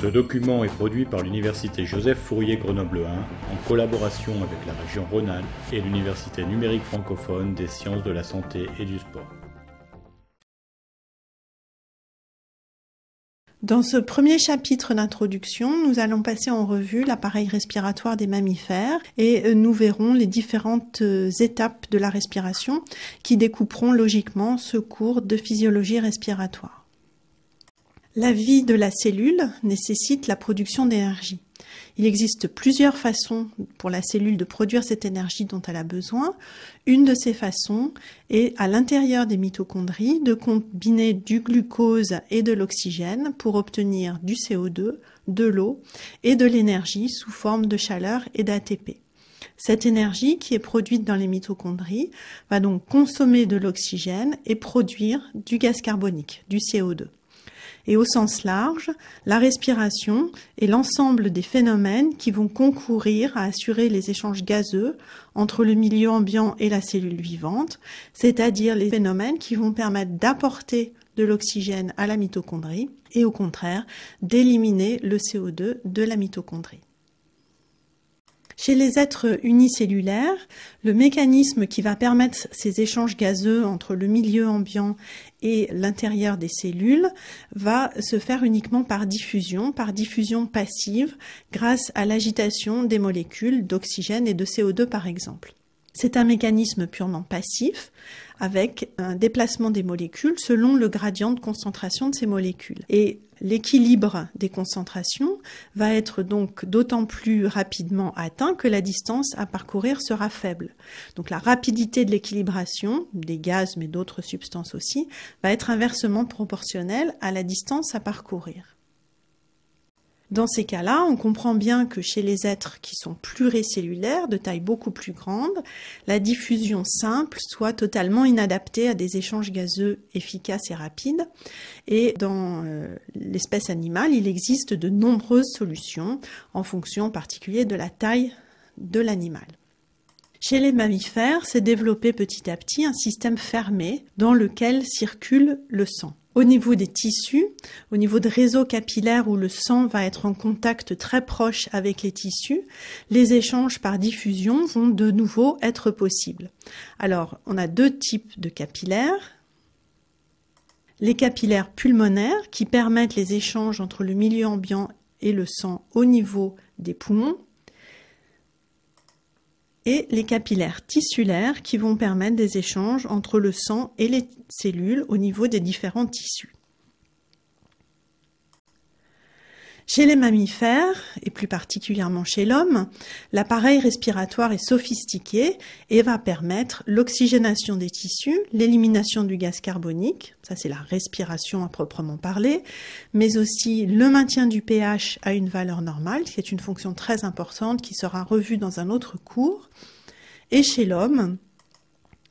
Ce document est produit par l'Université Joseph Fourier Grenoble 1 en collaboration avec la région Rhône-Alpes et l'Université numérique francophone des sciences de la santé et du sport. Dans ce premier chapitre d'introduction, nous allons passer en revue l'appareil respiratoire des mammifères et nous verrons les différentes étapes de la respiration qui découperont logiquement ce cours de physiologie respiratoire. La vie de la cellule nécessite la production d'énergie. Il existe plusieurs façons pour la cellule de produire cette énergie dont elle a besoin. Une de ces façons est à l'intérieur des mitochondries de combiner du glucose et de l'oxygène pour obtenir du CO2, de l'eau et de l'énergie sous forme de chaleur et d'ATP. Cette énergie qui est produite dans les mitochondries va donc consommer de l'oxygène et produire du gaz carbonique, du CO2. Et au sens large, la respiration est l'ensemble des phénomènes qui vont concourir à assurer les échanges gazeux entre le milieu ambiant et la cellule vivante, c'est-à-dire les phénomènes qui vont permettre d'apporter de l'oxygène à la mitochondrie et au contraire d'éliminer le CO2 de la mitochondrie. Chez les êtres unicellulaires, le mécanisme qui va permettre ces échanges gazeux entre le milieu ambiant et l'intérieur des cellules va se faire uniquement par diffusion passive, grâce à l'agitation des molécules d'oxygène et de CO2 par exemple. C'est un mécanisme purement passif, avec un déplacement des molécules selon le gradient de concentration de ces molécules. Et l'équilibre des concentrations va être donc d'autant plus rapidement atteint que la distance à parcourir sera faible. Donc la rapidité de l'équilibration, des gaz mais d'autres substances aussi, va être inversement proportionnelle à la distance à parcourir. Dans ces cas-là, on comprend bien que chez les êtres qui sont pluricellulaires, de taille beaucoup plus grande, la diffusion simple soit totalement inadaptée à des échanges gazeux efficaces et rapides. Et dans l'espèce animale, il existe de nombreuses solutions en fonction en particulier de la taille de l'animal. Chez les mammifères, s'est développé petit à petit un système fermé dans lequel circule le sang. Au niveau des tissus, au niveau de réseaux capillaires où le sang va être en contact très proche avec les tissus, les échanges par diffusion vont de nouveau être possibles. Alors, on a deux types de capillaires. Les capillaires pulmonaires qui permettent les échanges entre le milieu ambiant et le sang au niveau des poumons. Et les capillaires tissulaires qui vont permettre des échanges entre le sang et les cellules au niveau des différents tissus. Chez les mammifères, et plus particulièrement chez l'homme, l'appareil respiratoire est sophistiqué et va permettre l'oxygénation des tissus, l'élimination du gaz carbonique, ça c'est la respiration à proprement parler, mais aussi le maintien du pH à une valeur normale, qui est une fonction très importante qui sera revue dans un autre cours. Et chez l'homme,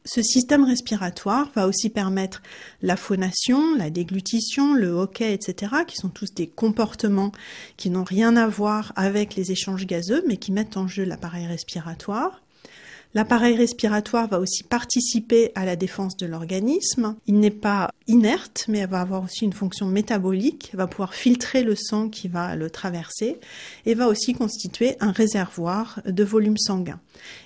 ce système respiratoire va aussi permettre la phonation, la déglutition, le hoquet, etc., qui sont tous des comportements qui n'ont rien à voir avec les échanges gazeux, mais qui mettent en jeu l'appareil respiratoire. L'appareil respiratoire va aussi participer à la défense de l'organisme. Il n'est pas inerte, mais elle va avoir aussi une fonction métabolique, va pouvoir filtrer le sang qui va le traverser et va aussi constituer un réservoir de volume sanguin.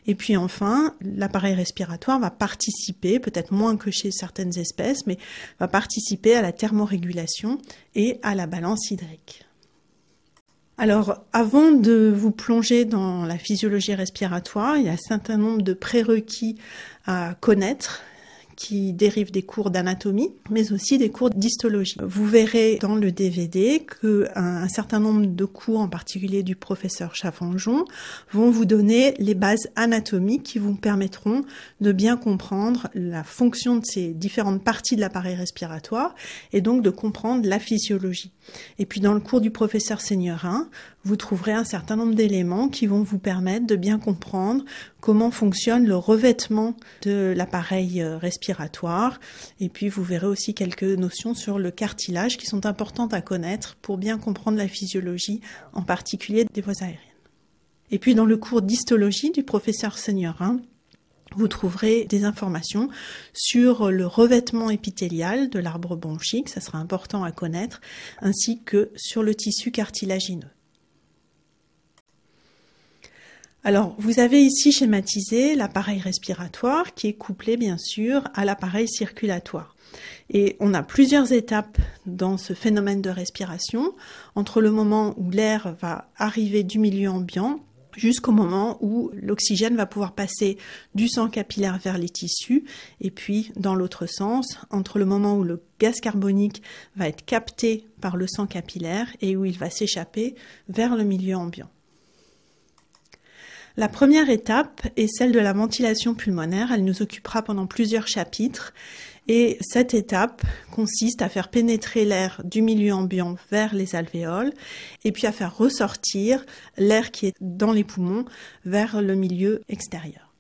Et puis enfin, l'appareil respiratoire va participer, peut-être moins que chez certaines espèces, mais va participer à la thermorégulation et à la balance hydrique. Alors, avant de vous plonger dans la physiologie respiratoire, il y a un certain nombre de prérequis à connaître qui dérivent des cours d'anatomie, mais aussi des cours d'histologie. Vous verrez dans le DVD qu'un certain nombre de cours, en particulier du professeur Chaffanjon, vont vous donner les bases anatomiques qui vous permettront de bien comprendre la fonction de ces différentes parties de l'appareil respiratoire et donc de comprendre la physiologie. Et puis dans le cours du professeur Seignerin, vous trouverez un certain nombre d'éléments qui vont vous permettre de bien comprendre comment fonctionne le revêtement de l'appareil respiratoire. Et puis vous verrez aussi quelques notions sur le cartilage qui sont importantes à connaître pour bien comprendre la physiologie, en particulier des voies aériennes. Et puis dans le cours d'histologie du professeur Seignerin, vous trouverez des informations sur le revêtement épithélial de l'arbre bronchique, ça sera important à connaître, ainsi que sur le tissu cartilagineux. Alors, vous avez ici schématisé l'appareil respiratoire qui est couplé bien sûr à l'appareil circulatoire. Et on a plusieurs étapes dans ce phénomène de respiration, entre le moment où l'air va arriver du milieu ambiant jusqu'au moment où l'oxygène va pouvoir passer du sang capillaire vers les tissus, et puis dans l'autre sens, entre le moment où le gaz carbonique va être capté par le sang capillaire et où il va s'échapper vers le milieu ambiant. La première étape est celle de la ventilation pulmonaire. Elle nous occupera pendant plusieurs chapitres. Et cette étape consiste à faire pénétrer l'air du milieu ambiant vers les alvéoles et puis à faire ressortir l'air qui est dans les poumons vers le milieu extérieur.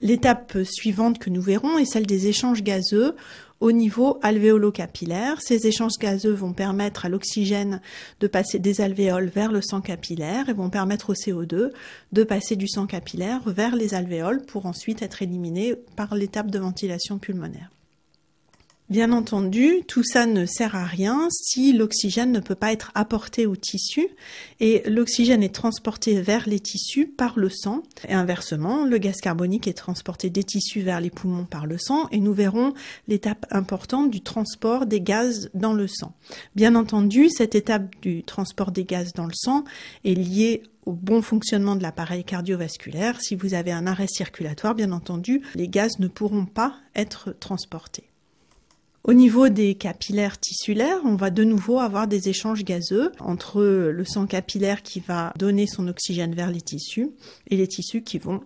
L'étape suivante que nous verrons est celle des échanges gazeux au niveau alvéolo-capillaire. Ces échanges gazeux vont permettre à l'oxygène de passer des alvéoles vers le sang capillaire et vont permettre au CO2 de passer du sang capillaire vers les alvéoles pour ensuite être éliminé par l'étape de ventilation pulmonaire. Bien entendu, tout ça ne sert à rien si l'oxygène ne peut pas être apporté aux tissus et l'oxygène est transporté vers les tissus par le sang et inversement, le gaz carbonique est transporté des tissus vers les poumons par le sang et nous verrons l'étape importante du transport des gaz dans le sang. Bien entendu, cette étape du transport des gaz dans le sang est liée au bon fonctionnement de l'appareil cardiovasculaire. Si vous avez un arrêt circulatoire, bien entendu, les gaz ne pourront pas être transportés. Au niveau des capillaires tissulaires, on va de nouveau avoir des échanges gazeux entre le sang capillaire qui va donner son oxygène vers les tissus et les tissus qui vont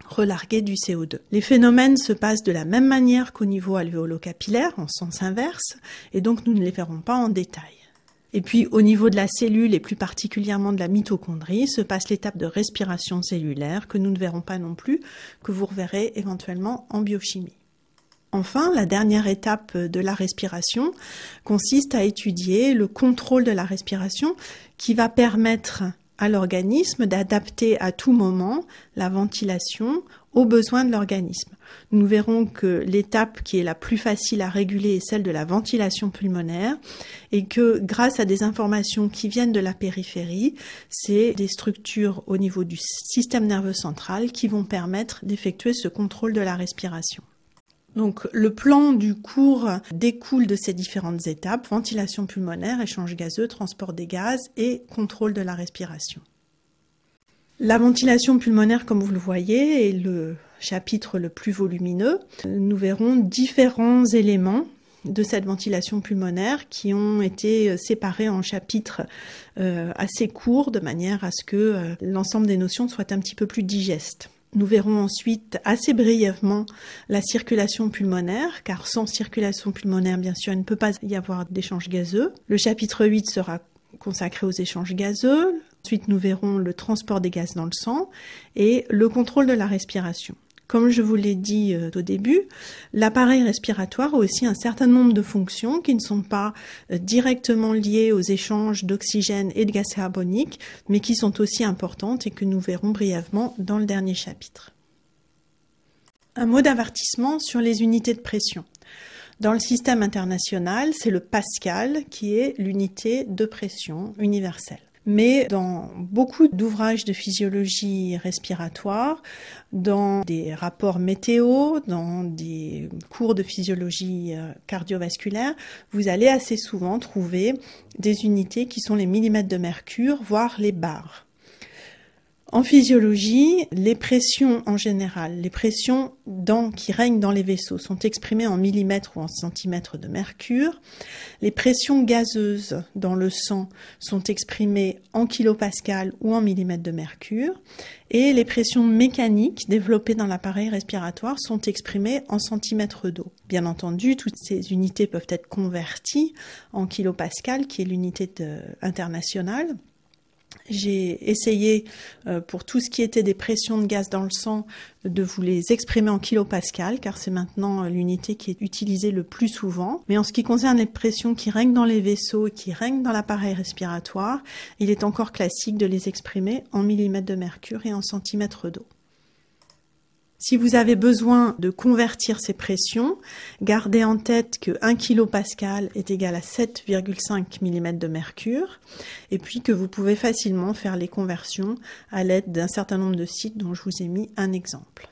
relarguer du CO2. Les phénomènes se passent de la même manière qu'au niveau alvéolo-capillaire, en sens inverse, et donc nous ne les verrons pas en détail. Et puis au niveau de la cellule et plus particulièrement de la mitochondrie se passe l'étape de respiration cellulaire que nous ne verrons pas non plus, que vous reverrez éventuellement en biochimie. Enfin, la dernière étape de la respiration consiste à étudier le contrôle de la respiration qui va permettre à l'organisme d'adapter à tout moment la ventilation aux besoins de l'organisme. Nous verrons que l'étape qui est la plus facile à réguler est celle de la ventilation pulmonaire et que grâce à des informations qui viennent de la périphérie, c'est des structures au niveau du système nerveux central qui vont permettre d'effectuer ce contrôle de la respiration. Donc le plan du cours découle de ces différentes étapes, ventilation pulmonaire, échange gazeux, transport des gaz et contrôle de la respiration. La ventilation pulmonaire, comme vous le voyez, est le chapitre le plus volumineux. Nous verrons différents éléments de cette ventilation pulmonaire qui ont été séparés en chapitres assez courts de manière à ce que l'ensemble des notions soient un petit peu plus digestes. Nous verrons ensuite assez brièvement la circulation pulmonaire, car sans circulation pulmonaire, bien sûr, il ne peut pas y avoir d'échange gazeux. Le chapitre 8 sera consacré aux échanges gazeux. Ensuite, nous verrons le transport des gaz dans le sang et le contrôle de la respiration. Comme je vous l'ai dit au début, l'appareil respiratoire a aussi un certain nombre de fonctions qui ne sont pas directement liées aux échanges d'oxygène et de gaz carbonique, mais qui sont aussi importantes et que nous verrons brièvement dans le dernier chapitre. Un mot d'avertissement sur les unités de pression. Dans le système international, c'est le Pascal qui est l'unité de pression universelle. Mais dans beaucoup d'ouvrages de physiologie respiratoire, dans des rapports météo, dans des cours de physiologie cardiovasculaire, vous allez assez souvent trouver des unités qui sont les millimètres de mercure, voire les bars. En physiologie, les pressions en général, les pressions qui règnent dans les vaisseaux sont exprimées en millimètres ou en centimètres de mercure. Les pressions gazeuses dans le sang sont exprimées en kilopascal ou en millimètres de mercure. Et les pressions mécaniques développées dans l'appareil respiratoire sont exprimées en centimètres d'eau. Bien entendu, toutes ces unités peuvent être converties en kilopascal, qui est l'unité internationale. J'ai essayé, pour tout ce qui était des pressions de gaz dans le sang, de vous les exprimer en kilopascal, car c'est maintenant l'unité qui est utilisée le plus souvent. Mais en ce qui concerne les pressions qui règnent dans les vaisseaux et qui règnent dans l'appareil respiratoire, il est encore classique de les exprimer en millimètres de mercure et en centimètres d'eau. Si vous avez besoin de convertir ces pressions, gardez en tête que 1 kPa est égal à 7,5 mm de mercure et puis que vous pouvez facilement faire les conversions à l'aide d'un certain nombre de sites dont je vous ai mis un exemple.